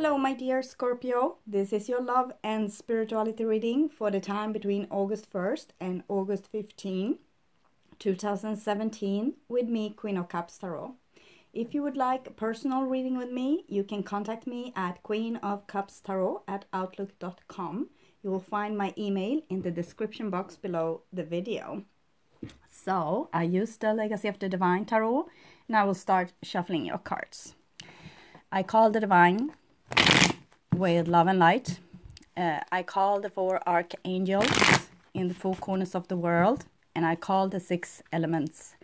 Hello, my dear Scorpio. This is your love and spirituality reading for the time between August 1st and August 15, 2017, with me, Queen of Cups Tarot. If you would like a personal reading with me, you can contact me at queenofcupstarot@outlook.com. You will find my email in the description box below the video. So, I use the Legacy of the Divine Tarot, and I will start shuffling your cards. I call the Divine with love and light. I call the 4 archangels in the 4 corners of the world, and I call the 6 elements: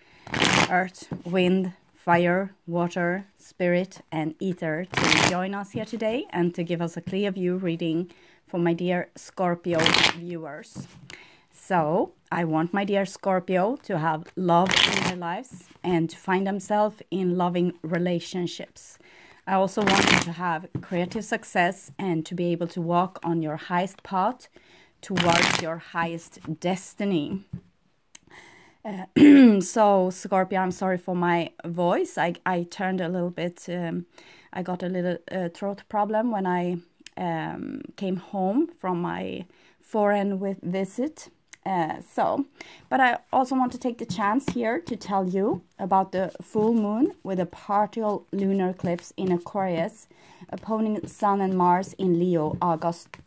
earth, wind, fire, water, spirit, and ether to join us here today and to give us a clear view reading for my dear Scorpio viewers. So, I want my dear Scorpio to have love in their lives and to find themselves in loving relationships. I also want you to have creative success and to be able to walk on your highest path towards your highest destiny. So, Scorpio, I'm sorry for my voice. I turned a little bit, I got a little throat problem when I came home from my foreign visit. But I also want to take the chance here to tell you about the full moon with a partial lunar eclipse in Aquarius, opposing Sun and Mars in Leo, August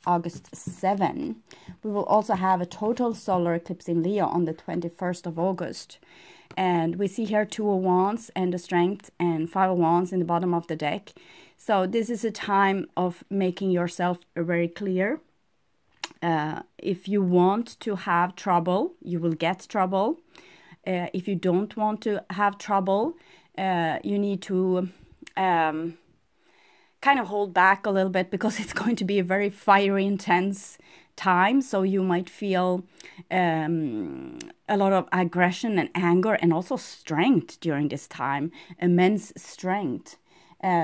7. We will also have a total solar eclipse in Leo on the 21st of August. And we see here 2 of Wands and the Strength and 5 of Wands in the bottom of the deck. So this is a time of making yourself very clear. If you want to have trouble, you will get trouble. If you don't want to have trouble, you need to kind of hold back a little bit, because it's going to be a very fiery, intense time. So you might feel a lot of aggression and anger and also strength during this time, immense strength.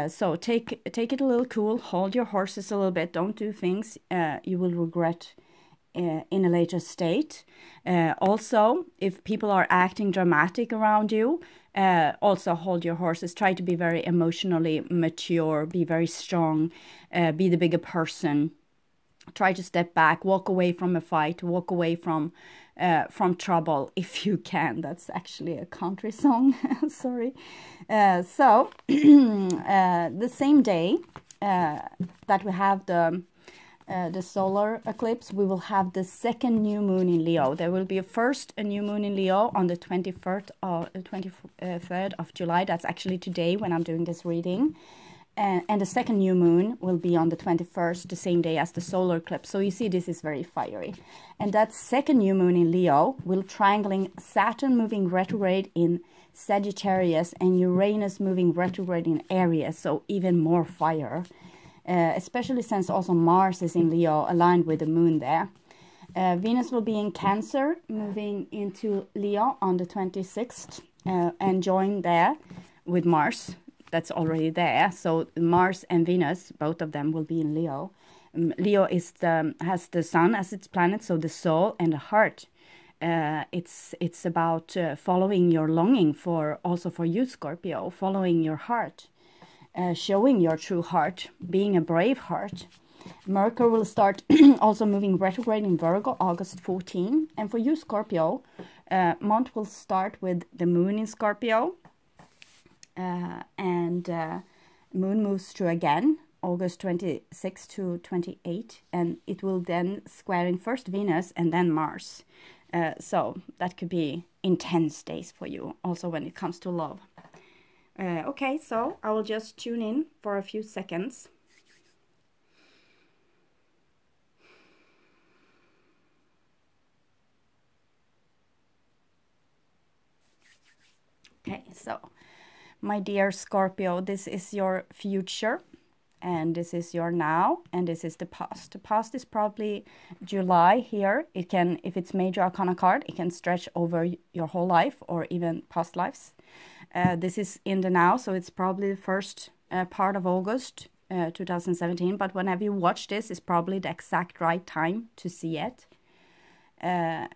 So take it a little cool, hold your horses a little bit, don't do things you will regret in a later state. Also, if people are acting dramatic around you, also hold your horses. Try to be very emotionally mature, be very strong, be the bigger person. Try to step back, walk away from a fight, walk away from trouble if you can. That's actually a country song. Sorry. So the same day that we have the solar eclipse, we will have the second new moon in Leo. There will be a new moon in Leo on the 23rd of July. That's actually today when I'm doing this reading. And the second new moon will be on the 21st, the same day as the solar eclipse. So you see, this is very fiery. And that second new moon in Leo will triangling Saturn moving retrograde in Sagittarius and Uranus moving retrograde in Aries. So even more fire, especially since also Mars is in Leo, aligned with the moon there. Venus will be in Cancer, moving into Leo on the 26th and join there with Mars. That's already there. So Mars and Venus, both of them will be in Leo. Leo has the sun as its planet, so the soul and the heart. It's about following your longing also for you, Scorpio, following your heart, showing your true heart, being a brave heart. Mercury will start also moving retrograde in Virgo, August 14. And for you, Scorpio, month will start with the moon in Scorpio. And moon moves through again, August 26 to 28, and it will then squaring first Venus and then Mars. So that could be intense days for you, also when it comes to love. Okay, so I will just tune in for a few seconds. Okay, so my dear Scorpio, this is your future, and this is your now, and this is the past. The past is probably July here. It can, if it's major arcana card, it can stretch over your whole life or even past lives. This is in the now, so it's probably the first part of August 2017. But whenever you watch this, it's probably the exact right time to see it.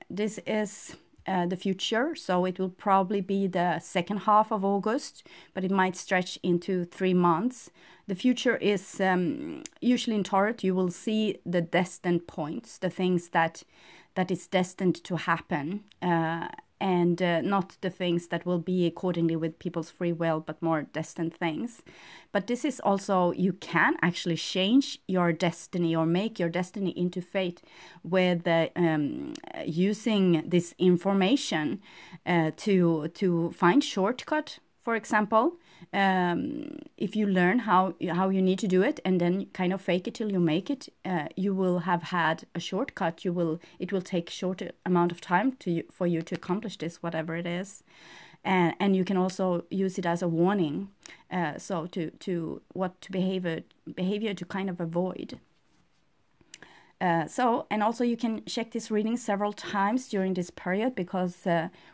This is the future. So it will probably be the second half of August, but it might stretch into 3 months. The future is usually in Taurus, you will see the destined points, the things that is destined to happen, and not the things that will be accordingly with people's free will, but more destined things. But this is also, you can actually change your destiny or make your destiny into fate with using this information to find shortcut. For example, if you learn how you need to do it and then kind of fake it till you make it, you will have had a shortcut. It will take short amount of time for you to accomplish this, whatever it is, and you can also use it as a warning. So to what behavior to kind of avoid. And also you can check this reading several times during this period, because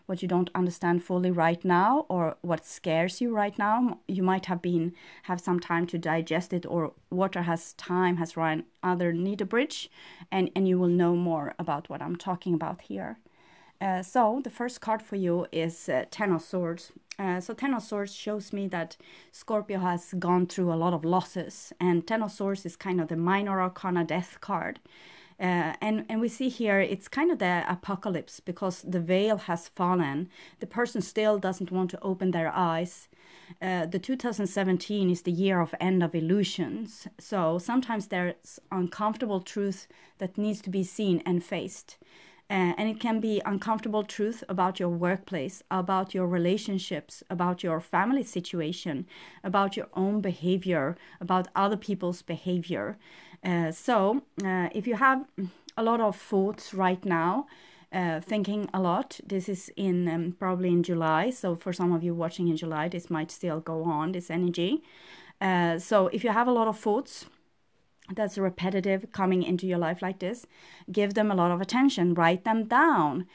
what you don't understand fully right now, or what scares you right now, you might have some time to digest it, or water has run underneath the bridge, and you will know more about what I'm talking about here. So the first card for you is Ten of Swords. So Ten of Swords shows me that Scorpio has gone through a lot of losses, and Ten of Swords is kind of the minor arcana death card. And we see here it's kind of the apocalypse, because the veil has fallen. The person still doesn't want to open their eyes. The 2017 is the year of end of illusions. So sometimes there's uncomfortable truth that needs to be seen and faced. And it can be uncomfortable truth about your workplace, about your relationships, about your family situation, about your own behavior, about other people's behavior. So if you have a lot of thoughts right now, thinking a lot, this is in probably in July. So for some of you watching in July, this might still go on, this energy. So if you have a lot of thoughts that's repetitive coming into your life like this, give them a lot of attention, write them down.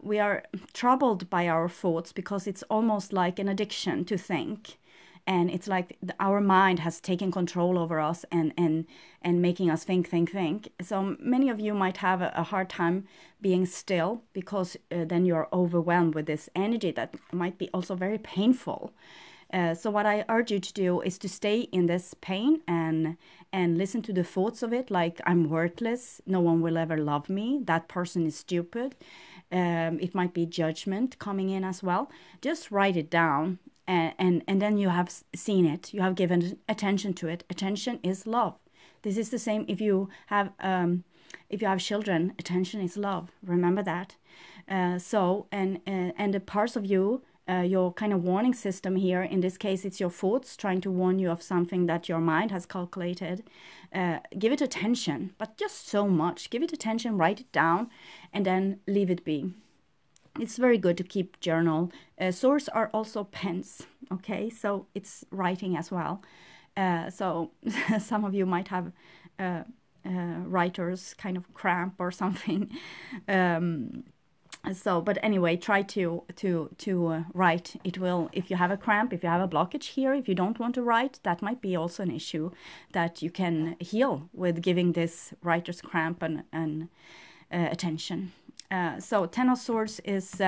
We are troubled by our thoughts because it's almost like an addiction to think. And it's like our mind has taken control over us and making us think. So many of you might have a hard time being still, because then you're overwhelmed with this energy that might be also very painful. So what I urge you to do is to stay in this pain and listen to the thoughts of it, like I'm worthless, no one will ever love me, that person is stupid. It might be judgment coming in as well. Just write it down, and then you have seen it, you have given attention to it. Attention is love. This is the same if you have children. Attention is love. Remember that. And the parts of you, your kind of warning system here, in this case it's your thoughts trying to warn you of something that your mind has calculated. Give it attention, but just so much. Give it attention, write it down, and then leave it be. It's very good to keep journal. Swords are also pens, okay? So it's writing as well. So some of you might have writer's kind of cramp or something. But anyway, try to write. It will, if you have a cramp, if you have a blockage here, if you don't want to write, that might be also an issue that you can heal with giving this writer's cramp and attention. So Ten of Swords is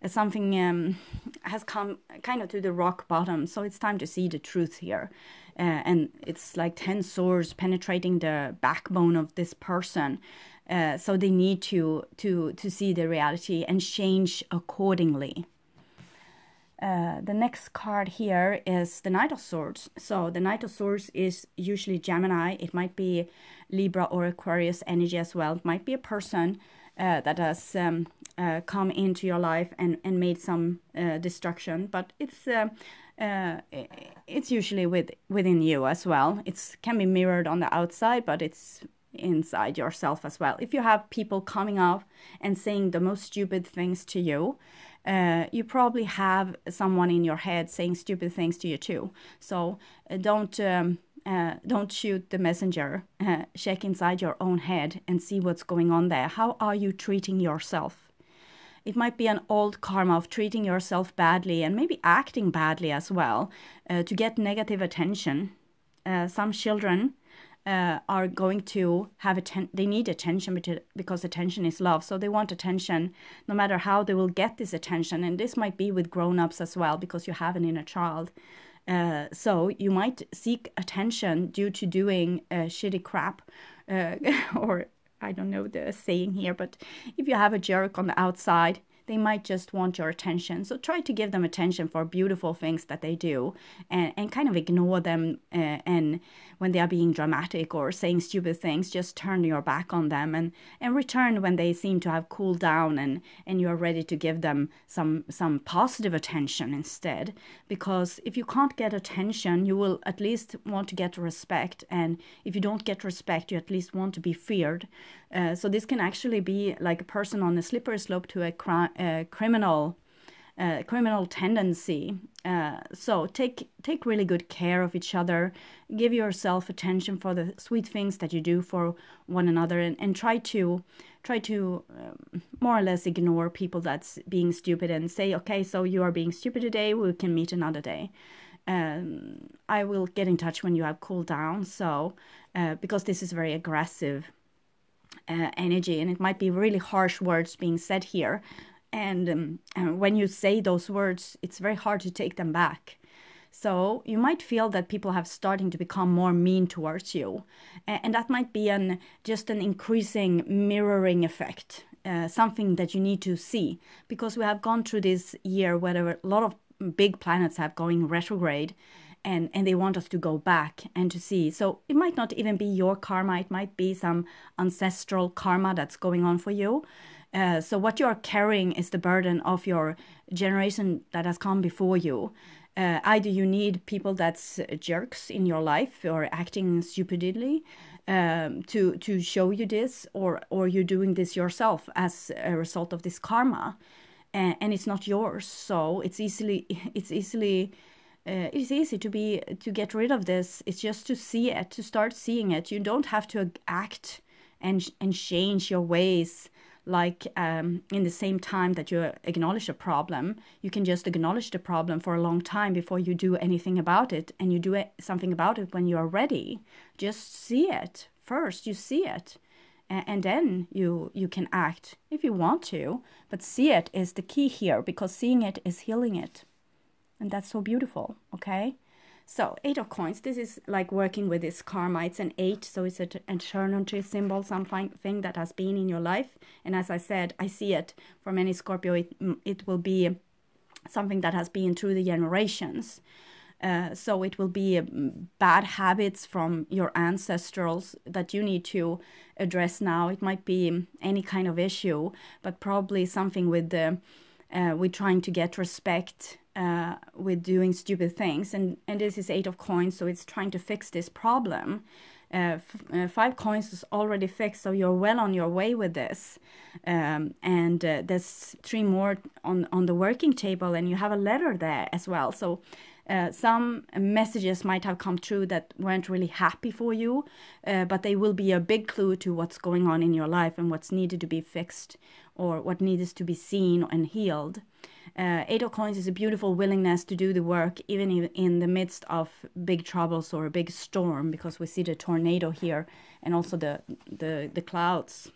something has come kind of to the rock bottom. So it's time to see the truth here. And it's like 10 swords penetrating the backbone of this person. So they need to see the reality and change accordingly. The next card here is the Knight of Swords. So the Knight of Swords is usually Gemini. It might be Libra or Aquarius energy as well. It might be a person that has come into your life and made some destruction, but it's usually within you as well. It can be mirrored on the outside, but it's inside yourself as well. If you have people coming up and saying the most stupid things to you, you probably have someone in your head saying stupid things to you too. So don't shoot the messenger. Check inside your own head and see what's going on there. How are you treating yourself? It might be an old karma of treating yourself badly and maybe acting badly as well to get negative attention. Some children are going to have they need attention because attention is love. So they want attention no matter how they will get this attention. And this might be with grown-ups as well, because you have an inner child. So you might seek attention due to doing shitty crap, or I don't know the saying here, but if you have a jerk on the outside, they might just want your attention. So try to give them attention for beautiful things that they do, and kind of ignore them. And when they are being dramatic or saying stupid things, just turn your back on them and return when they seem to have cooled down, and you are ready to give them some positive attention instead. Because if you can't get attention, you will at least want to get respect. And if you don't get respect, you at least want to be feared. So this can actually be like a person on a slippery slope to a criminal tendency. So take really good care of each other. Give yourself attention for the sweet things that you do for one another, and try to more or less ignore people that's being stupid, and say, okay, so you are being stupid today, we can meet another day. I will get in touch when you have cooled down. So because this is very aggressive energy, and it might be really harsh words being said here. And when you say those words, it's very hard to take them back. So you might feel that people have starting to become more mean towards you. And that might be just an increasing mirroring effect, something that you need to see. Because we have gone through this year where a lot of big planets have going retrograde, and they want us to go back and to see. So it might not even be your karma. It might be some ancestral karma that's going on for you. So what you are carrying is the burden of your generation that has come before you. Either you need people that's jerks in your life or acting stupidly to show you this, or you're doing this yourself as a result of this karma, and it's not yours. So it's easy to get rid of this. It's just to see it, to start seeing it. You don't have to act and change your ways like in the same time that you acknowledge a problem. You can just acknowledge the problem for a long time before you do anything about it, and you do something about it when you are ready. Just see it first. You see it, and then you can act if you want to. But see it is the key here, because seeing it is healing it. And that's so beautiful, okay? So, 8 of coins, this is like working with this karma. It's an 8, so it's an eternity symbol, something that has been in your life. And as I said, I see it for many Scorpio, it will be something that has been through the generations. So it will be bad habits from your ancestrals that you need to address now. It might be any kind of issue, but probably something with trying to get respect, with doing stupid things, and this is 8 of coins, so it's trying to fix this problem. 5 coins is already fixed, so you're well on your way with this, and there's 3 more on the working table, and you have a letter there as well. So some messages might have come through that weren't really happy for you, but they will be a big clue to what's going on in your life and what's needed to be fixed, or what needs to be seen and healed. 8 of coins is a beautiful willingness to do the work, even in the midst of big troubles or a big storm, because we see the tornado here and also the clouds.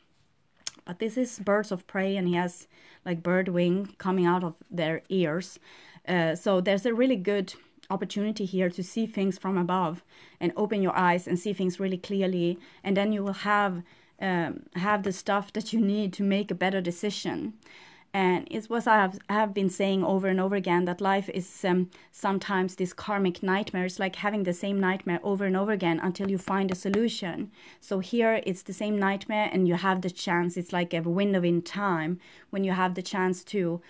But this is birds of prey, and he has like bird wing coming out of their ears. So there's a really good opportunity here to see things from above and open your eyes and see things really clearly, and then you will have the stuff that you need to make a better decision. And it's what I have been saying over and over again, that life is sometimes this karmic nightmare. It's like having the same nightmare over and over again until you find a solution. So here it's the same nightmare, and you have the chance. It's like a window in time when you have the chance to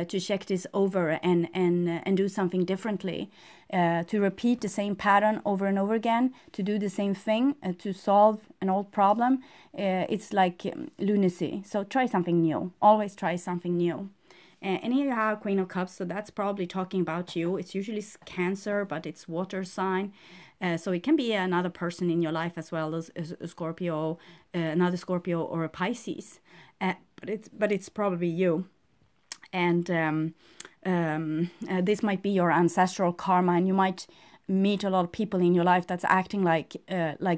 check this over and do something differently, to repeat the same pattern over and over again, to do the same thing, to solve an old problem. It's like lunacy. So try something new. Always try something new. And here you have Queen of Cups, so that's probably talking about you. It's usually Cancer, but it's water sign. So it can be another person in your life as well, as a Scorpio, another Scorpio, or a Pisces. But it's probably you. And this might be your ancestral karma, and you might meet a lot of people in your life that's acting like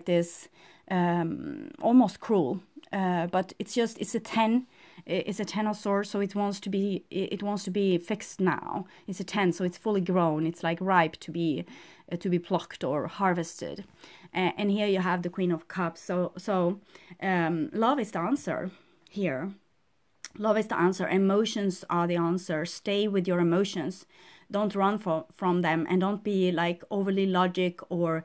this, almost cruel. But it's a 10. It's a 10 of swords, so it wants to be fixed now. It's a 10, so it's fully grown. It's like ripe to be plucked or harvested. And here you have the Queen of Cups. So love is the answer here. Love is the answer. Emotions are the answer. Stay with your emotions. Don't run from them, and don't be like overly logic or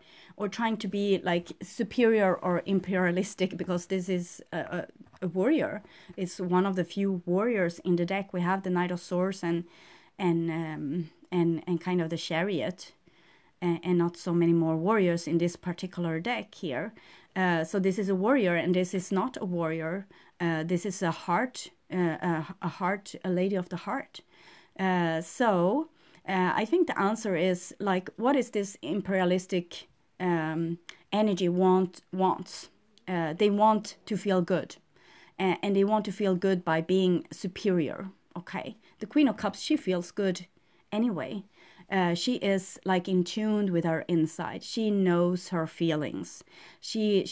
trying to be like superior or imperialistic, because this is a warrior. It's one of the few warriors in the deck. We have the Knight of Swords and kind of the Chariot, and not so many more warriors in this particular deck here. So this is a warrior, and this is not a warrior. This is a heart, a lady of the heart. So I think the answer is like, what is this imperialistic energy wants? They want to feel good, and they want to feel good by being superior. Okay, the Queen of Cups, she feels good anyway. She is like in tune with her inside. She knows her feelings. She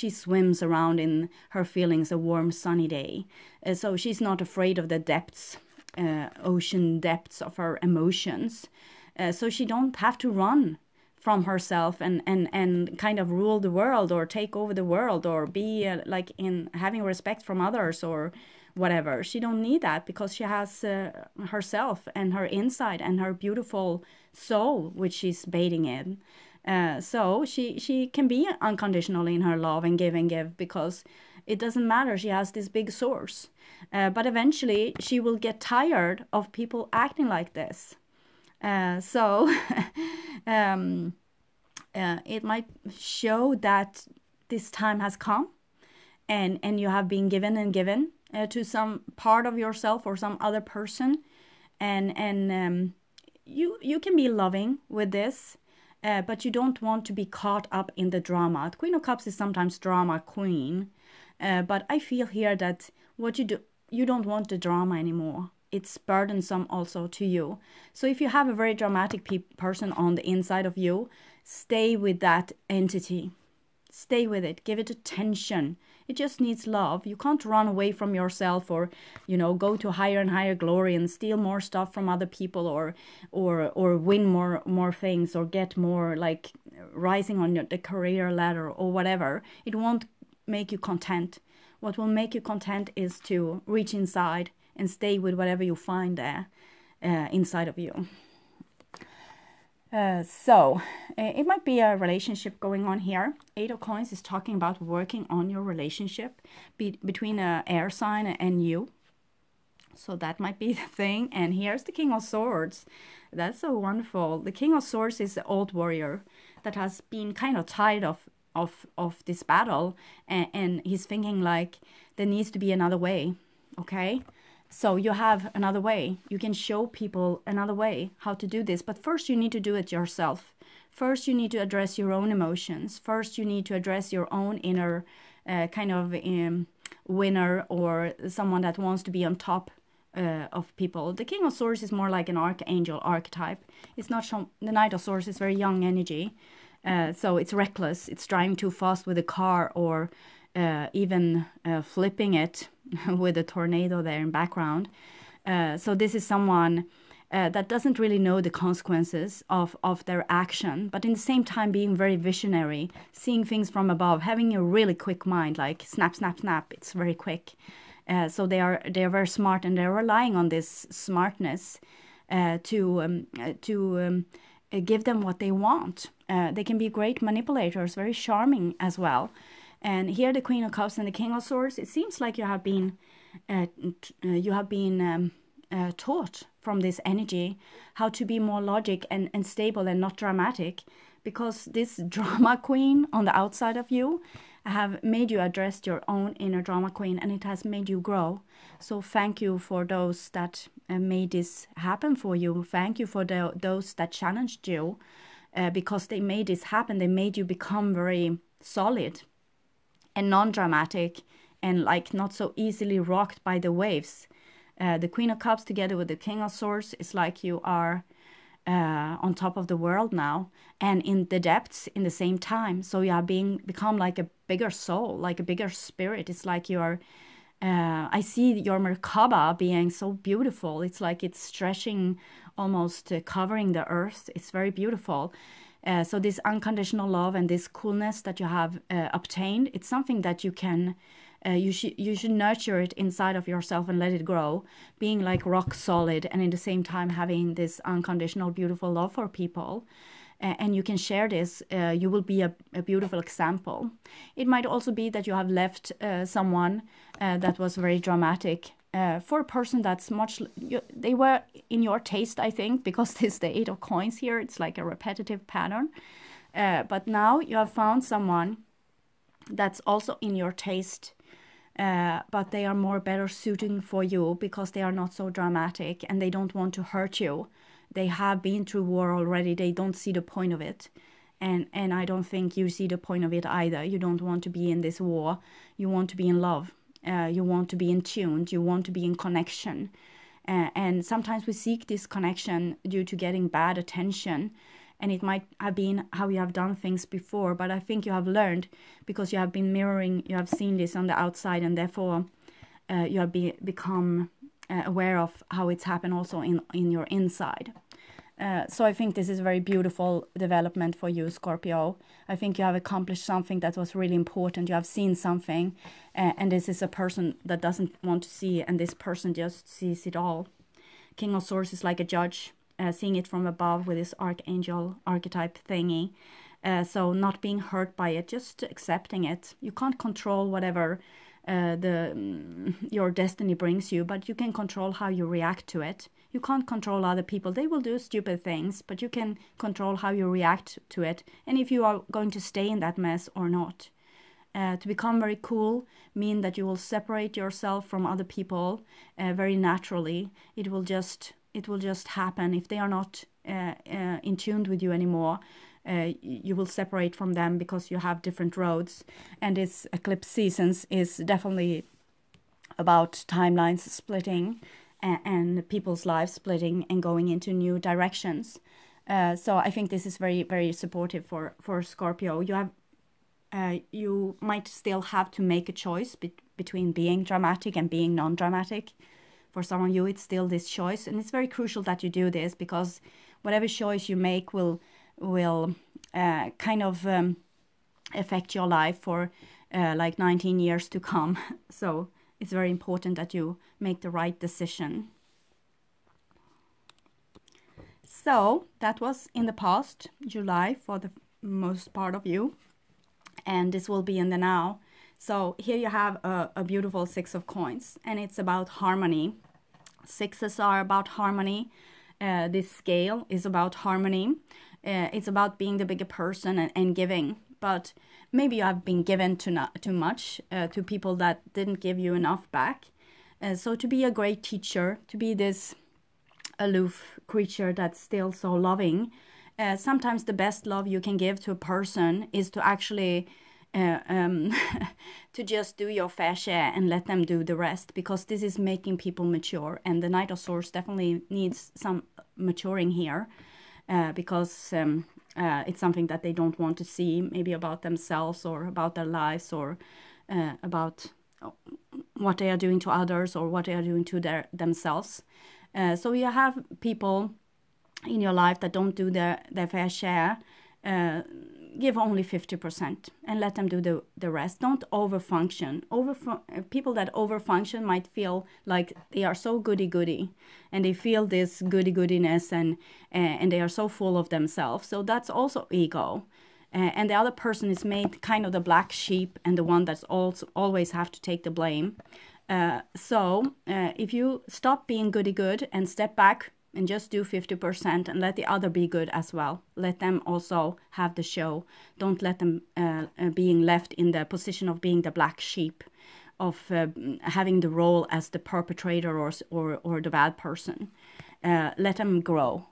swims around in her feelings a warm sunny day. So she's not afraid of the depths, ocean depths of her emotions. So she don't have to run from herself and kind of rule the world or take over the world or be like in having respect from others or whatever. She don't need that, because she has herself and her inside and her beautiful soul, which she's bathing in. So she can be unconditional in her love and give, because it doesn't matter. She has this big source. But eventually she will get tired of people acting like this. So it might show that this time has come, and you have been given to some part of yourself or some other person, and you can be loving with this, but you don't want to be caught up in the drama. The Queen of Cups is sometimes drama queen, but I feel here that what you don't want the drama anymore. It's burdensome also to you. So if you have a very dramatic person on the inside of you, stay with that entity. Stay with it. Give it attention. It just needs love. You can't run away from yourself, or, go to higher and higher glory and steal more stuff from other people, or win more things, or get more, like rising on the career ladder or whatever. It won't make you content. What will make you content is to reach inside and stay with whatever you find there inside of you. So it might be a relationship going on here. 8 of Coins is talking about working on your relationship between an air sign and you. So that might be the thing. And here's the King of Swords. That's so wonderful. The King of Swords is the old warrior that has been kind of tired of this battle, and he's thinking like there needs to be another way. Okay, so you have another way. You can show people another way how to do this, but first you need to do it yourself. First you need to address your own emotions. First you need to address your own inner kind of winner, or someone that wants to be on top of people. The King of Swords is more like an archangel archetype. It's not the Knight of Swords is very young energy. So it's reckless. It's driving too fast with a car, or even flipping it with a tornado there in background. So this is someone that doesn't really know the consequences of their action, but in the same time being very visionary, seeing things from above, having a really quick mind, like snap, snap, snap. It's very quick. So they are very smart, and they're relying on this smartness to give them what they want. They can be great manipulators, very charming as well. And here the Queen of Cups and the King of Swords, it seems like you have been taught from this energy how to be more logic and stable and not dramatic, because this drama queen on the outside of you have made you address your own inner drama queen, and it has made you grow. So thank you for those that made this happen for you. Thank you for those that challenged you, because they made this happen. They made you become very solid and non-dramatic, and like not so easily rocked by the waves. The Queen of Cups together with the King of Swords is like you are on top of the world now, and in the depths in the same time. So you are become like a bigger soul, like a bigger spirit. It's like you're I see your Merkaba being so beautiful. It's like it's stretching, almost covering the earth. It's very beautiful. So this unconditional love and this coolness that you have obtained, it's something that you can, you should nurture it inside of yourself and let it grow, being like rock solid, and in the same time having this unconditional beautiful love for people. And you can share this. You will be a beautiful example. It might also be that you have left someone that was very dramatic. For a person that's they were in your taste, I think, because this the 8 of coins here. It's like a repetitive pattern. But now you have found someone that's also in your taste, but they are more better suiting for you because they are not so dramatic and they don't want to hurt you. They have been through war already. They don't see the point of it. And I don't think you see the point of it either. You don't want to be in this war. You want to be in love. You want to be in tune. You want to be in connection. And sometimes we seek this connection due to getting bad attention. And it might have been how you have done things before. But I think you have learned because you have been mirroring. You have seen this on the outside. And therefore, you have become aware of how it's happened also in your inside. So I think this is a very beautiful development for you, Scorpio. I think you have accomplished something that was really important. You have seen something, and this is a person that doesn't want to see, and this person just sees it all. King of Swords is like a judge, seeing it from above with this archangel archetype thingy. So not being hurt by it, just accepting it. You can't control whatever your destiny brings you, but you can control how you react to it. You can't control other people. They will do stupid things, but you can control how you react to it, and if you are going to stay in that mess or not. To become very cool mean that you will separate yourself from other people very naturally. It will just happen. If they are not in tune with you anymore, you will separate from them because you have different roads. And this eclipse seasons is definitely about timelines splitting and people's lives splitting and going into new directions. So I think this is very, very supportive for Scorpio. You might still have to make a choice between being dramatic and being non-dramatic. For some of you, it's still this choice, and it's very crucial that you do this, because whatever choice you make will kind of affect your life for like 19 years to come. So it's very important that you make the right decision. So that was in the past, July, for the most part of you. And this will be in the now. So here you have a beautiful 6 of coins, and it's about harmony. Sixes are about harmony. This scale is about harmony. It's about being the bigger person and giving. But maybe you have been given too much to people that didn't give you enough back. So to be a great teacher, to be this aloof creature that's still so loving, sometimes the best love you can give to a person is to actually to just do your fair share and let them do the rest, because this is making people mature, and the Knight of Swords definitely needs some maturing here, because it's something that they don't want to see, maybe about themselves or about their lives, or about what they are doing to others or what they are doing to themselves. So you have people in your life that don't do their fair share. Give only 50% and let them do the rest. Don't overfunction. People that overfunction might feel like they are so goody-goody, and they feel this goody-goodiness, and they are so full of themselves. So that's also ego. And the other person is made kind of the black sheep and the one that's also always have to take the blame. So if you stop being goody-good and step back and just do 50% and let the other be good as well. Let them also have the show. Don't let them being left in the position of being the black sheep, of having the role as the perpetrator or the bad person. Let them grow.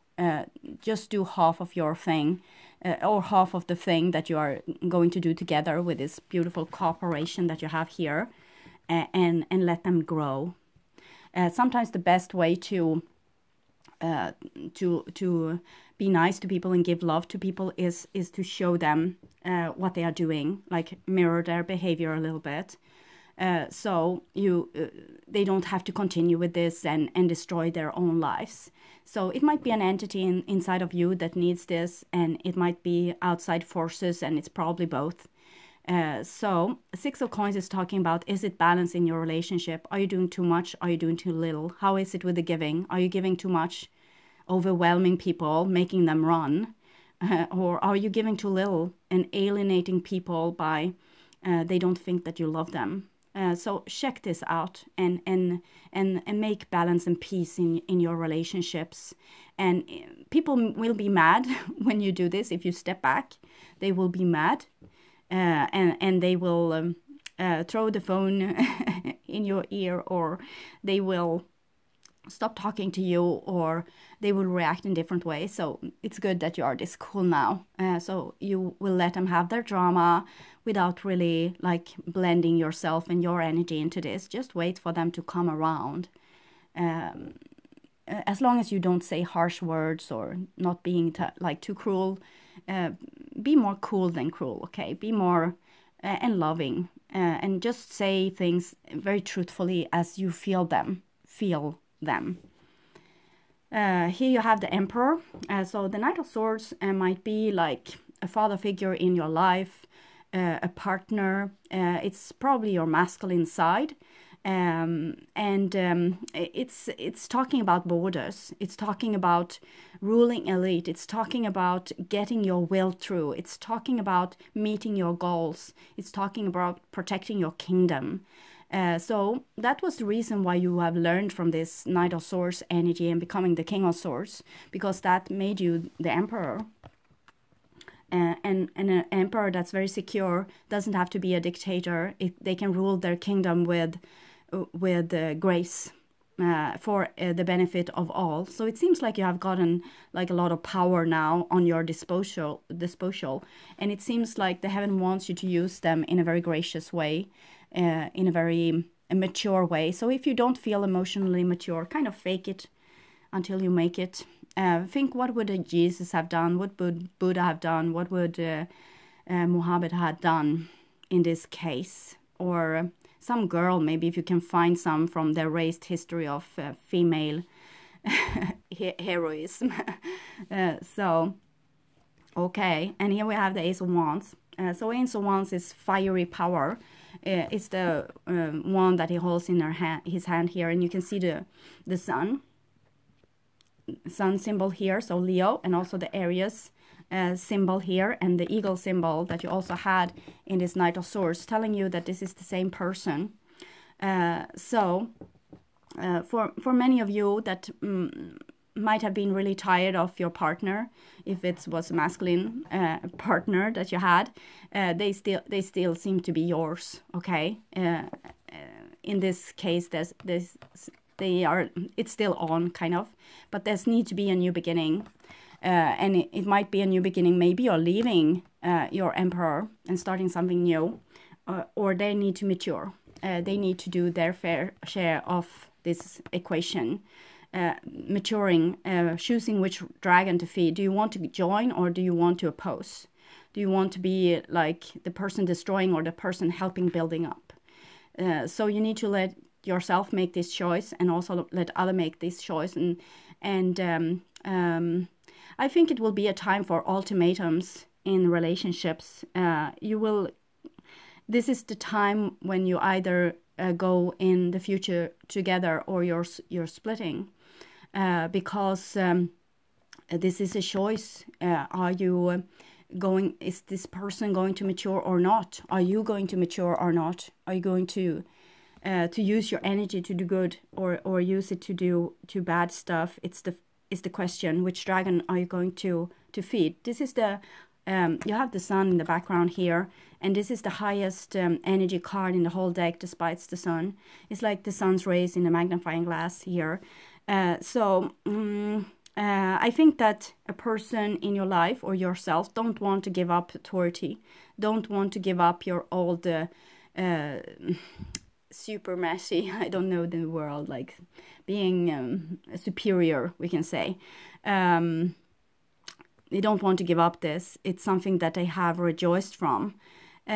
Just do half of your thing, or half of the thing that you are going to do together with this beautiful cooperation that you have here, and let them grow. Sometimes the best way to to be nice to people and give love to people is to show them what they are doing, like mirror their behavior a little bit. So they don't have to continue with this and destroy their own lives. So it might be an entity inside of you that needs this, and it might be outside forces, and it's probably both. So Six of Coins is talking about, is it balance in your relationship? Are you doing too much? Are you doing too little? How is it with the giving? Are you giving too much, overwhelming people, making them run? Or are you giving too little and alienating people by they don't think that you love them? So check this out and make balance and peace in your relationships. And people will be mad when you do this. If you step back, they will be mad, and they will throw the phone in your ear, or they will stop talking to you, or they will react in different ways. So it's good that you are this cool now. So you will let them have their drama without really like blending yourself and your energy into this. Just wait for them to come around. As long as you don't say harsh words or not being like too cruel, be more cool than cruel, okay? Be more and loving, and just say things very truthfully as you feel them. Here you have the Emperor. So the Knight of Swords might be like a father figure in your life, a partner. It's probably your masculine side. It's talking about borders. It's talking about ruling elite. It's talking about getting your will through. It's talking about meeting your goals. It's talking about protecting your kingdom. So that was the reason why you have learned from this Knight of Swords energy and becoming the King of Swords, because that made you the Emperor. And an emperor that's very secure doesn't have to be a dictator. They can rule their kingdom with grace, for the benefit of all. So it seems like you have gotten like a lot of power now on your disposal, and it seems like the heaven wants you to use them in a very gracious way, in a very mature way. So if you don't feel emotionally mature, kind of fake it until you make it. Think, what would Jesus have done? What would Buddha have done? What would Muhammad have done in this case? Or some girl, maybe, if you can find some from their raised history of female heroism. So, okay, and here we have the Ace of Wands. So Ace of Wands is fiery power. It's the wand that he holds in his hand here, and you can see the sun symbol here, so Leo, and also the Aries symbol here, and the eagle symbol that you also had in this Knight of Swords, telling you that this is the same person. For many of you that might have been really tired of your partner, if it was a masculine partner that you had, they still seem to be yours, okay? In this case, it's still on, kind of, but there's need to be a new beginning. And it might be a new beginning. Maybe you're leaving your emperor and starting something new, or they need to mature. They need to do their fair share of this equation, maturing, choosing which dragon to feed. Do you want to join, or do you want to oppose? Do you want to be like the person destroying or the person helping building up? So you need to let yourself make this choice, and also let other make this choice. And I think it will be a time for ultimatums in relationships. This is the time when you either go in the future together, or you're splitting, because this is a choice. Are you is this person going to mature or not? Are you going to mature or not? Are you going to use your energy to do good, or use it to do bad stuff? It's the question. Which dragon are you going to feed? This is the you have the sun in the background here, and this is the highest energy card in the whole deck, despite the sun. It's like the sun's rays in a magnifying glass here. I think that a person in your life, or yourself, don't want to give up authority, don't want to give up your old super messy. I don't know the world, like being superior, we can say. They don't want to give up this. It's something that they have rejoiced from. We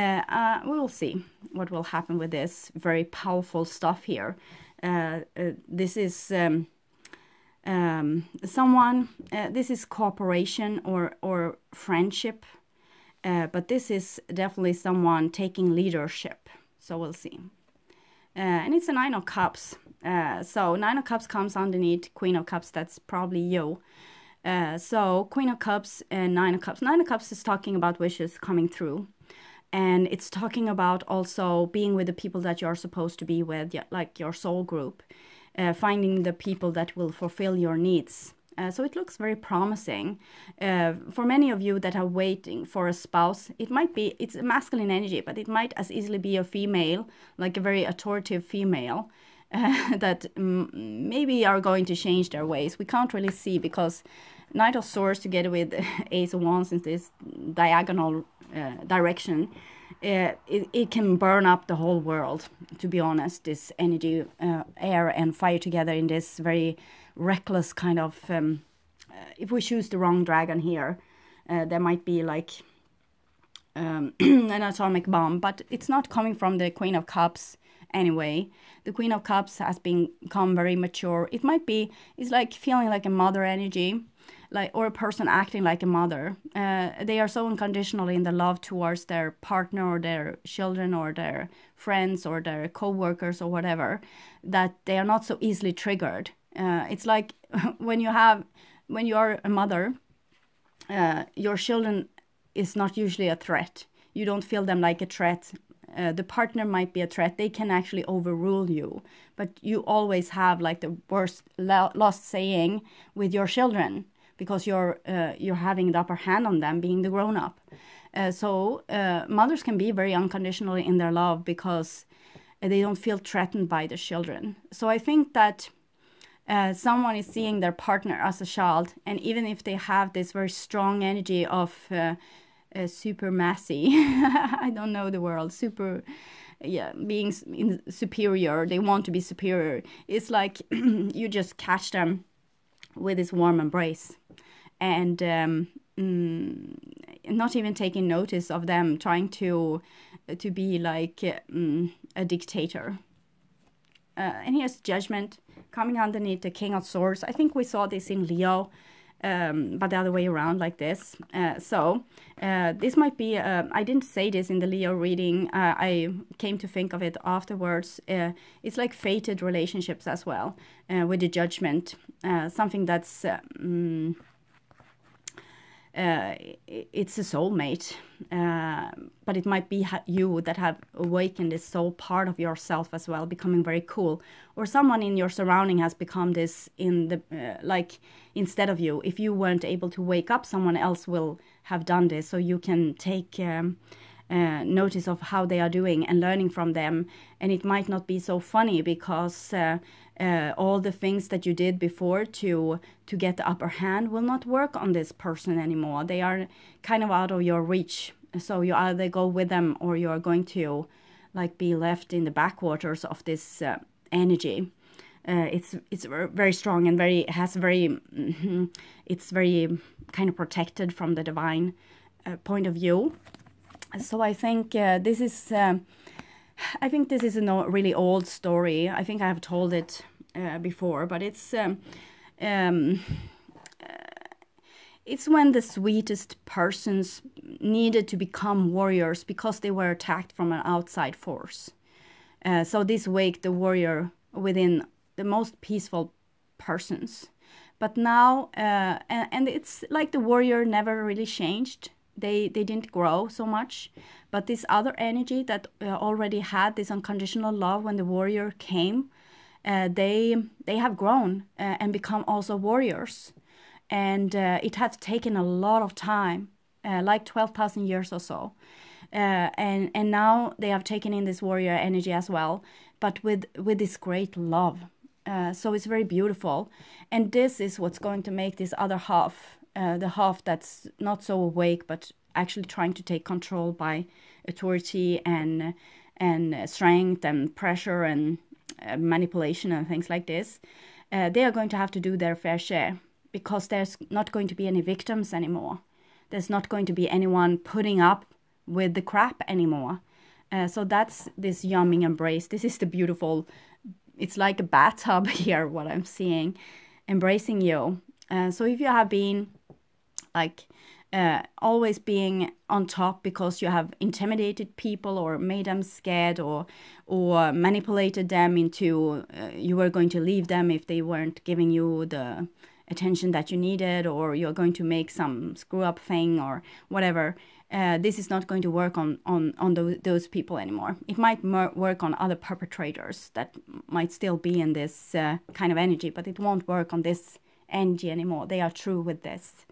will see what will happen with this very powerful stuff here. This is someone, this is cooperation or friendship, but this is definitely someone taking leadership. So we'll see. And it's a Nine of Cups. So Nine of Cups comes underneath Queen of Cups. That's probably you. So Queen of Cups and Nine of Cups. Nine of Cups is talking about wishes coming through. And it's talking about also being with the people that you're supposed to be with, like your soul group. Finding the people that will fulfill your needs. So it looks very promising. For many of you that are waiting for a spouse, it might be, it's a masculine energy, but it might as easily be a female, like a very authoritative female, that maybe are going to change their ways. We can't really see because Knight of Swords together with Ace of Wands in this diagonal direction, it can burn up the whole world, to be honest. This energy, air and fire together in this very reckless kind of, if we choose the wrong dragon here, there might be like an atomic bomb, but it's not coming from the Queen of Cups anyway. The Queen of Cups has become very mature. It might be, it's like feeling like a mother energy, like, or a person acting like a mother. They are so unconditional in the love towards their partner or their children or their friends or their co-workers or whatever, that they are not so easily triggered. It's like when you are a mother, your children is not usually a threat. You don't feel them like a threat. The partner might be a threat. They can actually overrule you, but you always have like the worst lost saying with your children, because you're having the upper hand on them, being the grown-up. So mothers can be very unconditional in their love because they don't feel threatened by the children. So I think that someone is seeing their partner as a child, and even if they have this very strong energy of super messy, I don't know the word, super, yeah, being superior, they want to be superior. It's like you just catch them with this warm embrace, and not even taking notice of them trying to be like a dictator. And here's Judgment coming underneath the King of Swords. I think we saw this in Leo, but the other way around, like this. So this might be, I didn't say this in the Leo reading, I came to think of it afterwards. It's like fated relationships as well, with the Judgment, something that's, it's a soulmate, but it might be you that have awakened this soul part of yourself as well, becoming very cool, or someone in your surrounding has become this in the like instead of you. If you weren't able to wake up, someone else will have done this, so you can take notice of how they are doing and learning from them. And it might not be so funny because all the things that you did before to get the upper hand will not work on this person anymore. They are kind of out of your reach. So you either go with them or you are going to like be left in the backwaters of this energy. It's very strong and it's very kind of protected from the divine point of view. So I think this is a really old story. I think I have told it before, but it's when the sweetest persons needed to become warriors because they were attacked from an outside force. So this waked the warrior within the most peaceful persons. But now, and it's like the warrior never really changed. They didn't grow so much, but this other energy that already had this unconditional love when the warrior came, they have grown and become also warriors, and it has taken a lot of time, like 12,000 years or so, and now they have taken in this warrior energy as well, but with this great love. So it's very beautiful, and this is what's going to make this other half. The half that's not so awake, but actually trying to take control by authority and strength and pressure and manipulation and things like this, they are going to have to do their fair share, because there's not going to be any victims anymore. There's not going to be anyone putting up with the crap anymore. So that's this yummy embrace. This is the beautiful, it's like a bathtub here, what I'm seeing, embracing you. So if you have been like always being on top because you have intimidated people or made them scared, or manipulated them into you were going to leave them if they weren't giving you the attention that you needed, or you're going to make some screw up thing or whatever, this is not going to work on those people anymore. It might work on other perpetrators that might still be in this kind of energy, but it won't work on this energy anymore. They are true with this.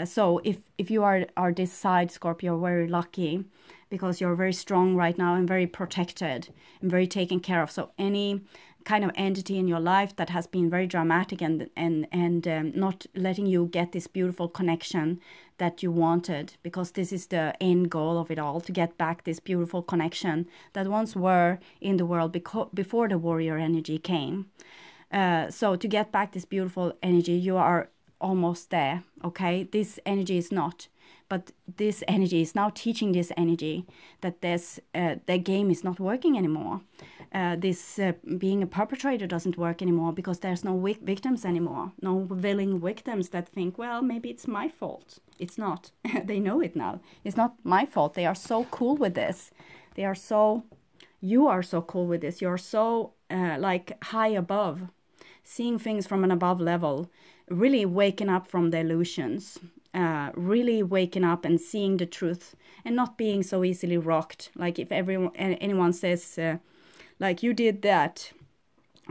So if you are this side, Scorpio, you're very lucky, because you're very strong right now and very protected and very taken care of. So any kind of entity in your life that has been very dramatic and not letting you get this beautiful connection that you wanted, because this is the end goal of it all, to get back this beautiful connection that once were in the world before the warrior energy came. So to get back this beautiful energy, you are almost there, okay? This energy is not, but this energy is now teaching this energy that their game is not working anymore. This being a perpetrator doesn't work anymore, because there's no victims anymore, no willing victims that think, well, maybe it's my fault. It's not. They know it now. It's not my fault. They are so cool with this. You are so cool with this. You're so like high above, seeing things from an above level, really waking up from the illusions, really waking up and seeing the truth, and not being so easily rocked. Like if anyone says, like, you did that,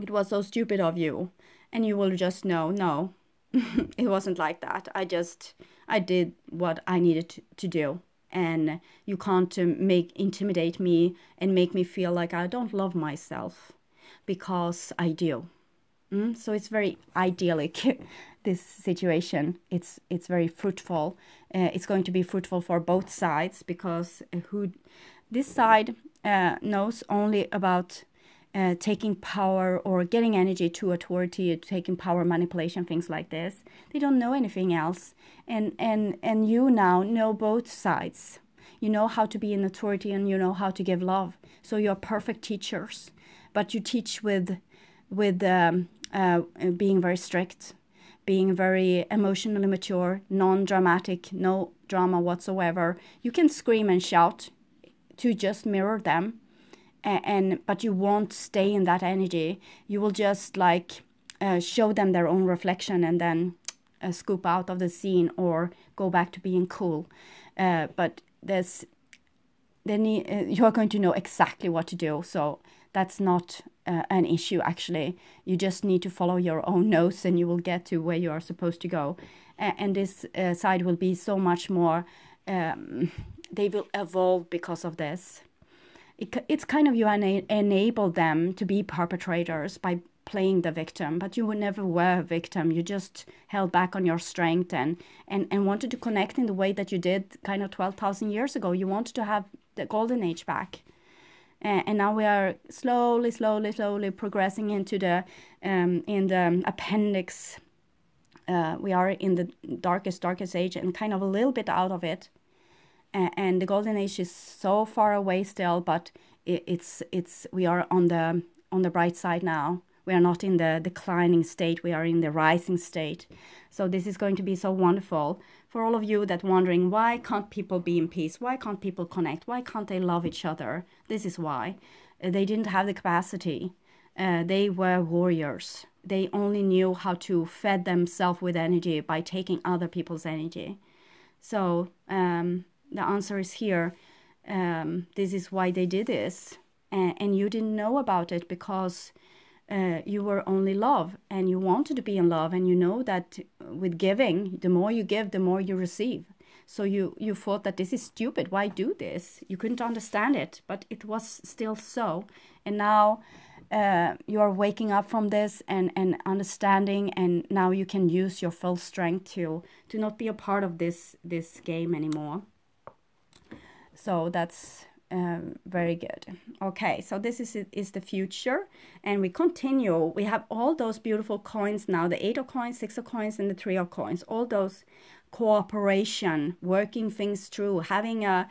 it was so stupid of you, and you will just know, no, it wasn't like that. I did what I needed to do, and you can't intimidate me and make me feel like I don't love myself, because I do. So it's very idyllic, this situation. It's very fruitful. It's going to be fruitful for both sides, because this side knows only about taking power or getting energy to authority, taking power, manipulation, things like this. They don't know anything else. And you now know both sides. You know how to be in authority, and you know how to give love. So you're perfect teachers, but you teach with being very strict, being very emotionally mature, non-dramatic, no drama whatsoever. You can scream and shout to just mirror them, but you won't stay in that energy. You will just like show them their own reflection and then scoop out of the scene or go back to being cool. But you are going to know exactly what to do. So that's not an issue, actually. You just need to follow your own nose, and you will get to where you are supposed to go. And this side will be so much more, they will evolve because of this. It's kind of you enable them to be perpetrators by playing the victim, but you never were a victim. You just held back on your strength and wanted to connect in the way that you did kind of 12,000 years ago. You wanted to have the golden age back. And now we are slowly progressing into the in the appendix. We are in the darkest age, and kind of a little bit out of it. And the golden age is so far away still, but we are on the bright side now. We are not in the declining state. We are in the rising state. So this is going to be so wonderful for all of you that wondering, why can't people be in peace? Why can't people connect? Why can't they love each other? This is why. They didn't have the capacity. They were warriors. They only knew how to fed themselves with energy by taking other people's energy. So the answer is here. This is why they did this. And you didn't know about it because you were only love, and you wanted to be in love, and you know that with giving, the more you give, the more you receive. So you thought that this is stupid. Why do this? You couldn't understand it, but it was still so. And now you are waking up from this and understanding, and now you can use your full strength to not be a part of this game anymore. So that's Very good. Okay, so this is the future, and we continue. We have all those beautiful coins now, the 8 of coins, 6 of coins, and the 3 of coins. All those cooperation, working things through, having a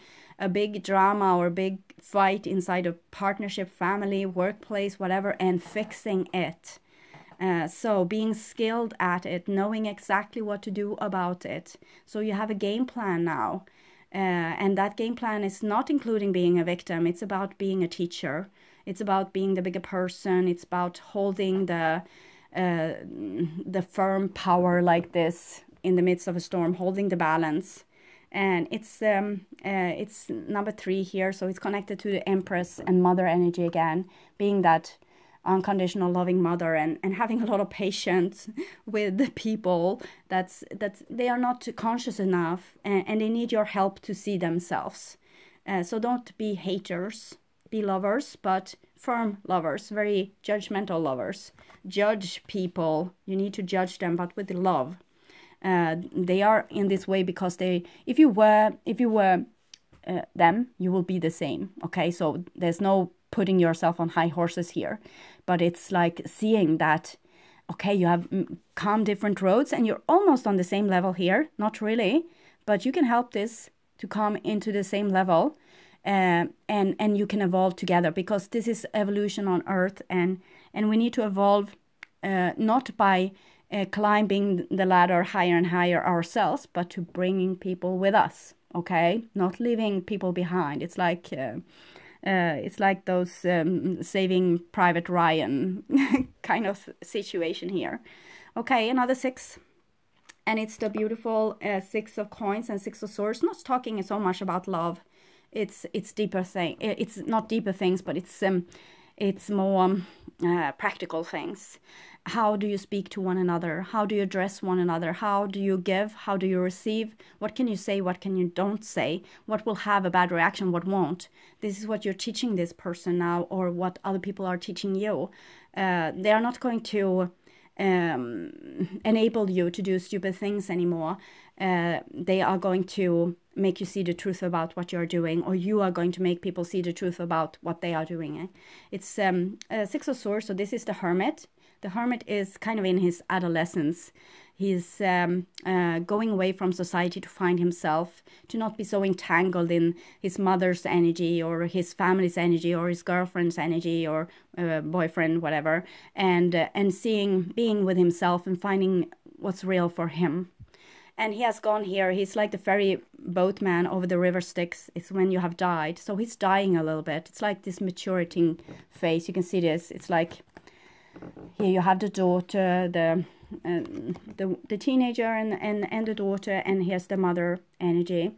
big drama or a big fight inside a partnership, family, workplace, whatever, and fixing it. So being skilled at it, knowing exactly what to do about it. So you have a game plan now. And that game plan is not including being a victim. It's about being a teacher. It's about being the bigger person. It's about holding the firm power like this in the midst of a storm, holding the balance. And it's number 3 here, so it's connected to the Empress and Mother energy again, being that unconditional loving mother, and having a lot of patience with the people that's they are not conscious enough, and they need your help to see themselves. So don't be haters, be lovers, but firm lovers, very judgmental lovers. Judge people, you need to judge them, but with love. They are in this way because if you were them, you will be the same. Okay, so there's no putting yourself on high horses here, but it's like seeing that, okay, you have come different roads and you're almost on the same level here, not really, but you can help this to come into the same level, and you can evolve together, because this is evolution on Earth, and we need to evolve, not by climbing the ladder higher and higher ourselves, but to bringing people with us. Okay, not leaving people behind. It's like those Saving Private Ryan kind of situation here. Okay, another 6, and it's the beautiful 6 of coins and 6 of swords. Not talking so much about love. It's deeper thing. It's not deeper things, but it's more practical things. How do you speak to one another? How do you address one another? How do you give? How do you receive? What can you say? What can you don't say? What will have a bad reaction? What won't? This is what you're teaching this person now, or what other people are teaching you. They are not going to enable you to do stupid things anymore. They are going to make you see the truth about what you're doing, or you are going to make people see the truth about what they are doing. It's 6 of swords, so this is the Hermit. The Hermit is kind of in his adolescence. He's going away from society to find himself, to not be so entangled in his mother's energy or his family's energy or his girlfriend's energy or boyfriend, whatever, and being with himself and finding what's real for him. And he has gone here. He's like the ferry boatman over the river Styx. It's when you have died. So he's dying a little bit. It's like this maturating phase. You can see this. It's like here you have the daughter, the teenager and the daughter, and here's the mother energy.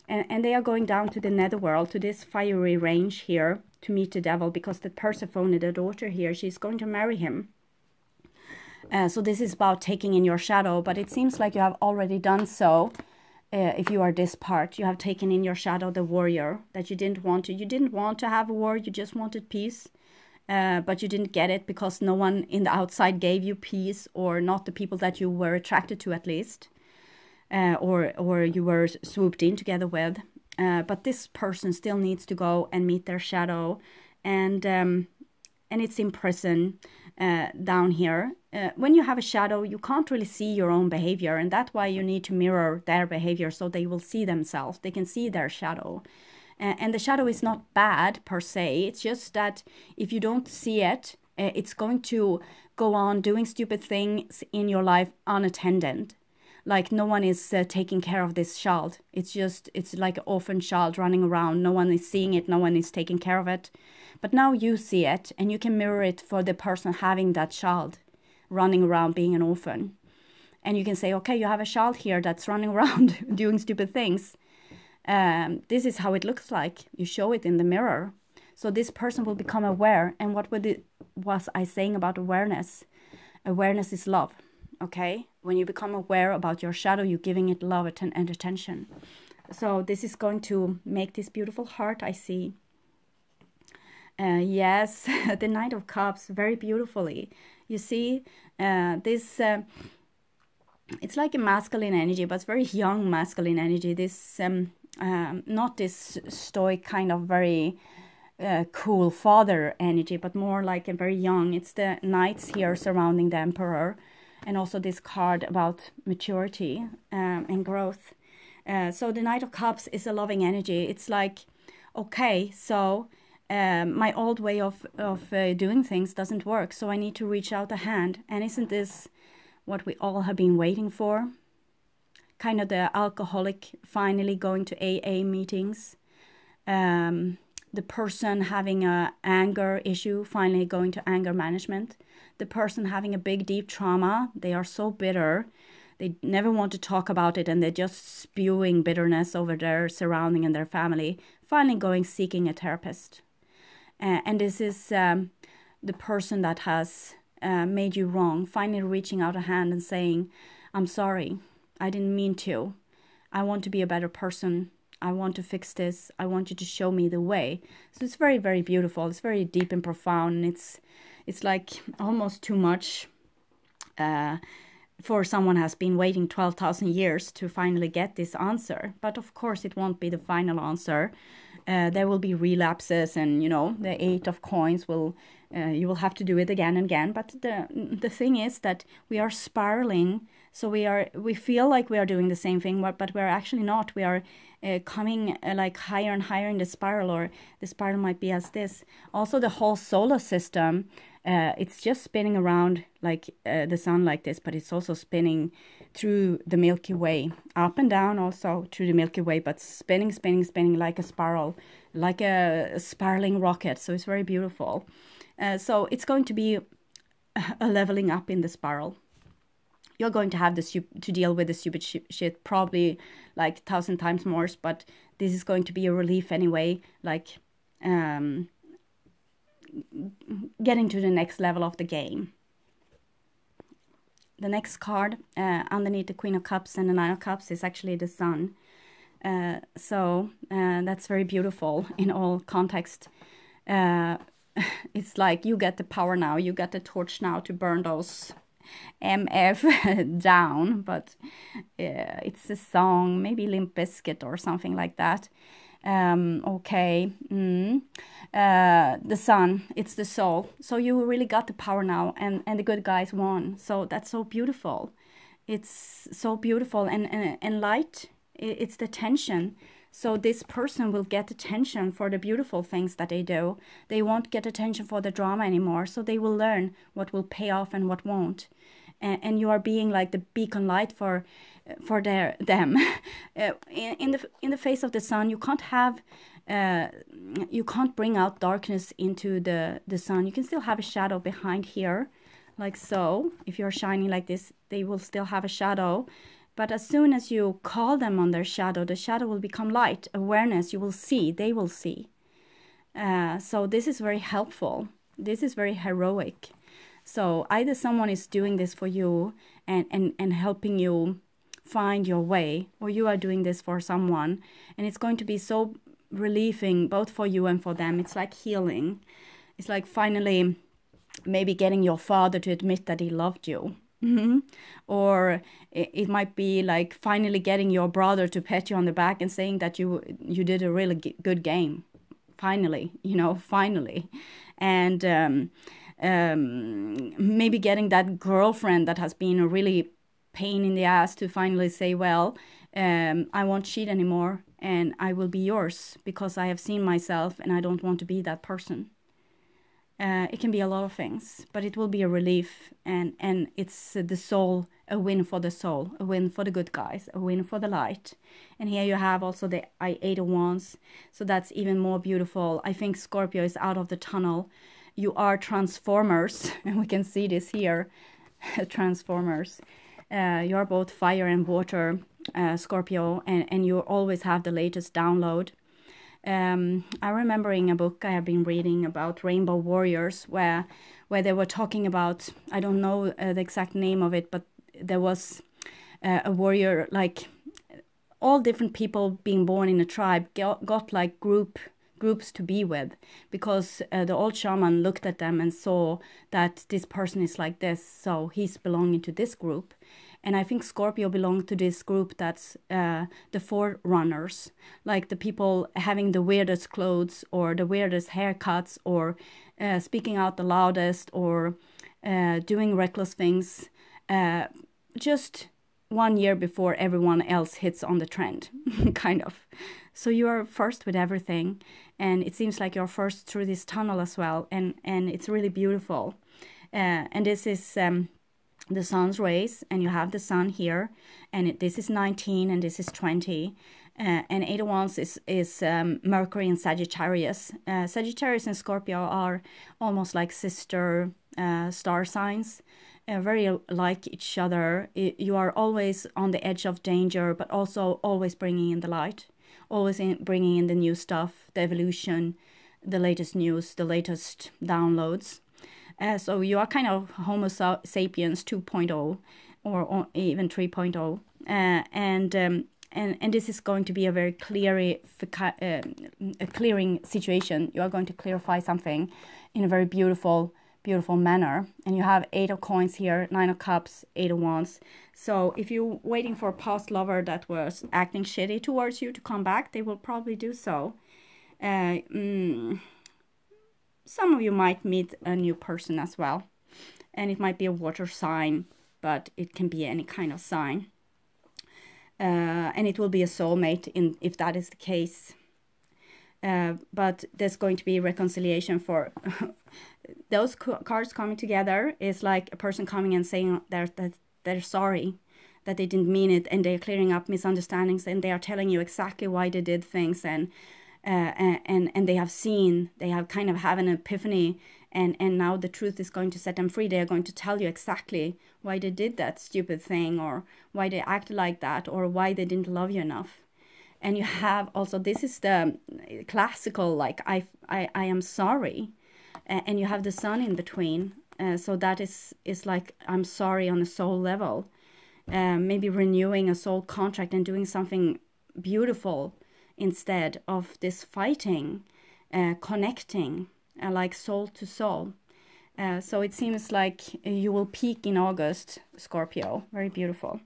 And they are going down to the netherworld, to this fiery range here, to meet the devil, because the Persephone, the daughter here, she's going to marry him. So this is about taking in your shadow, but it seems like you have already done so. If you are this part, you have taken in your shadow the warrior that you didn't want to. You didn't want to have a war, you just wanted peace. But you didn't get it because no one in the outside gave you peace, or not the people that you were attracted to, at least, or you were swooped in together with. But this person still needs to go and meet their shadow, and it's in prison down here. When you have a shadow, you can't really see your own behavior, and that's why you need to mirror their behavior so they will see themselves. They can see their shadow. And the shadow is not bad per se. It's just that if you don't see it, it's going to go on doing stupid things in your life unattended. Like no one is taking care of this child. It's like an orphan child running around. No one is seeing it. No one is taking care of it. But now you see it, and you can mirror it for the person having that child running around being an orphan. And you can say, okay, you have a child here that's running around doing stupid things. This is how it looks like. You show it in the mirror. So this person will become aware. And what was I saying about awareness? Awareness is love. Okay? When you become aware about your shadow, you're giving it love and attention. So this is going to make this beautiful heart I see. Yes, the Knight of Cups, very beautifully. You see, this... it's like a masculine energy, but it's very young masculine energy. This not this stoic kind of very cool father energy, but more like a very young. It's the knights here surrounding the emperor, and also this card about maturity and growth. So the Knight of Cups is a loving energy. It's like, okay, so my old way of doing things doesn't work, so I need to reach out a hand. And isn't this what we all have been waiting for? Kind of the alcoholic finally going to AA meetings. The person having a anger issue finally going to anger management. The person having a big deep trauma, they are so bitter, they never want to talk about it, and they're just spewing bitterness over their surrounding and their family, finally going seeking a therapist. And this is the person that has made you wrong, finally reaching out a hand and saying, I'm sorry, I didn't mean to. I want to be a better person. I want to fix this. I want you to show me the way. So it's very, very beautiful. It's very deep and profound. And it's like almost too much for someone has been waiting 12,000 years to finally get this answer. But of course, it won't be the final answer. There will be relapses, and the 8 of coins will you will have to do it again and again. But the thing is that we are spiraling. So we feel like we are doing the same thing, but we're actually not. We are coming like higher and higher in the spiral, or the spiral might be as this. Also, the whole solar system, it's just spinning around like the sun like this, but it's also spinning through the Milky Way, up and down also through the Milky Way, but spinning, spinning, spinning like a spiral, like a spiraling rocket. So it's very beautiful. So it's going to be a leveling up in the spiral. You're going to have to deal with the stupid shit probably like 1,000 times more, but this is going to be a relief anyway, like getting to the next level of the game. The next card underneath the Queen of Cups and the Nine of Cups is actually the Sun. So that's very beautiful in all context. It's like you get the power now, you get the torch now to burn those MF down, but it's a song, maybe Limp Bizkit or something like that. Okay. The sun, it's the soul. So you really got the power now, and the good guys won. So that's so beautiful. It's so beautiful, and light, it's the tension. So this person will get attention for the beautiful things that they do. They won't get attention for the drama anymore. So they will learn what will pay off and what won't. And you are being like the beacon light for them. In the face of the sun, you can't have you can't bring out darkness into the sun. You can still have a shadow behind here, like so. If you're shining like this, they will still have a shadow. But as soon as you call them on their shadow, the shadow will become light, awareness. You will see, they will see. So this is very helpful. This is very heroic. So either someone is doing this for you and helping you find your way, or you are doing this for someone. And it's going to be so relieving both for you and for them. It's like healing. It's like finally maybe getting your father to admit that he loved you. Mm-hmm. Or it might be like finally getting your brother to pat you on the back and saying that you did a really good game. Finally, finally. And maybe getting that girlfriend that has been a really pain in the ass to finally say, well, I won't cheat anymore and I will be yours because I have seen myself and I don't want to be that person. It can be a lot of things, but it will be a relief, and it's the soul, a win for the soul, a win for the good guys, a win for the light. And here you have also the Eight of Wands, so that's even more beautiful. I think Scorpio is out of the tunnel. You are transformers, and we can see this here, transformers. You are both fire and water, Scorpio, and you always have the latest download. I'm remembering a book I have been reading about rainbow warriors where they were talking about, I don't know the exact name of it, but there was a warrior, like all different people being born in a tribe got like groups to be with, because the old shaman looked at them and saw that this person is like this, so he's belonging to this group. And I think Scorpio belongs to this group that's the forerunners, like the people having the weirdest clothes or the weirdest haircuts, or speaking out the loudest, or doing reckless things, just 1 year before everyone else hits on the trend, kind of. So you are first with everything, and it seems like you're first through this tunnel as well, and it's really beautiful. And this is the sun's rays, and you have the sun here, and this is 19 and this is 20. And 8 of Wands is Mercury in Sagittarius. Sagittarius and Scorpio are almost like sister star signs, very like each other. You are always on the edge of danger, but also always bringing in the light, always bringing in the new stuff, the evolution, the latest news, the latest downloads. So you are kind of Homo sapiens 2.0 or even 3.0. And this is going to be a very clearing situation. You are going to clarify something in a very beautiful manner. And you have 8 of coins here, 9 of cups, 8 of wands. So if you're waiting for a past lover that was acting shitty towards you to come back, they will probably do so. Some of you might meet a new person as well. And it might be a water sign, but it can be any kind of sign. And it will be a soulmate if that is the case. But there's going to be reconciliation for those cards coming together. Is like a person coming and saying that they're sorry, that they didn't mean it, and they're clearing up misunderstandings, and they are telling you exactly why they did things, and they have kind of have an epiphany, and now the truth is going to set them free. They are going to tell you exactly why they did that stupid thing, or why they acted like that, or why they didn't love you enough. And you have also, this is the classical, like, I am sorry. And you have the sun in between. So that is like, I'm sorry on a soul level. Maybe renewing a soul contract and doing something beautiful instead of this fighting, connecting, like soul to soul. So it seems like you will peak in August, Scorpio. Very beautiful.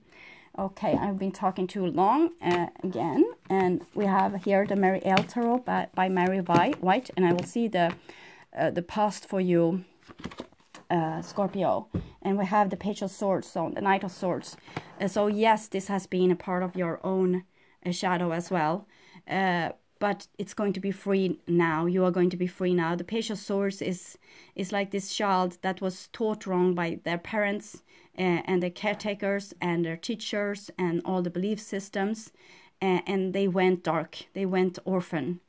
Okay, I've been talking too long again, and we have here the Mary L. Tarot by Mary White, and I will see the past for you, Scorpio. And we have the Page of Swords, so the Knight of Swords. So yes, this has been a part of your own shadow as well, but it's going to be free now. You are going to be free now. The Page of Swords is like this child that was taught wrong by their parents, and their caretakers and their teachers and all the belief systems, and they went dark, they went orphan,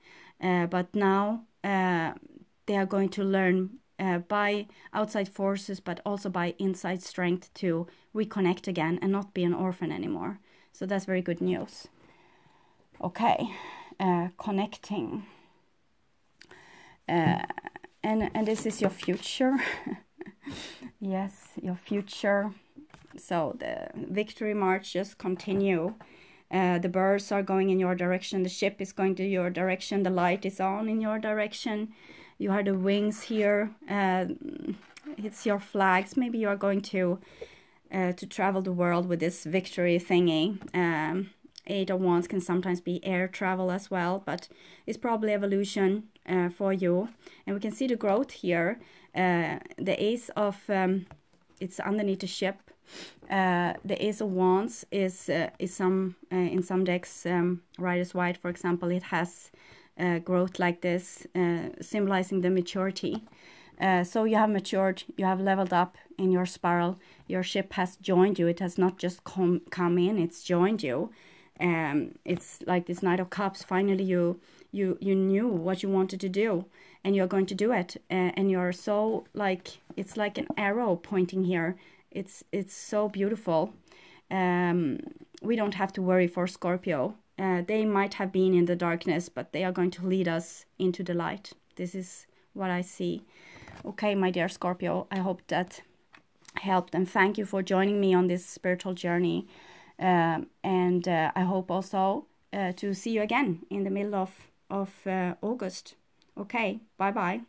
but now they are going to learn by outside forces, but also by inside strength, to reconnect again and not be an orphan anymore. So that's very good news. Okay, connecting, and this is your future. Yes, your future. So the victory march just continue. The birds are going in your direction. The ship is going to your direction. The light is on in your direction. You have the wings here. It's your flags. Maybe you are going to travel the world with this victory thingy. 8 of Wands can sometimes be air travel as well, but it's probably evolution for you. And we can see the growth here. The Ace of it's underneath the ship. The Ace of Wands is some in some decks, Rider's White, for example, it has growth like this, symbolizing the maturity. So you have matured, you have leveled up in your spiral. Your ship has joined you. It has not just come in, it's joined you. It's like this Knight of Cups. Finally, you knew what you wanted to do, and you're going to do it. And you're so, like, it's like an arrow pointing here. It's so beautiful. We don't have to worry for Scorpio. They might have been in the darkness, but they are going to lead us into the light. This is what I see. Okay, my dear Scorpio, I hope that helped, and thank you for joining me on this spiritual journey. And I hope also to see you again in the middle of August. Okay, bye-bye.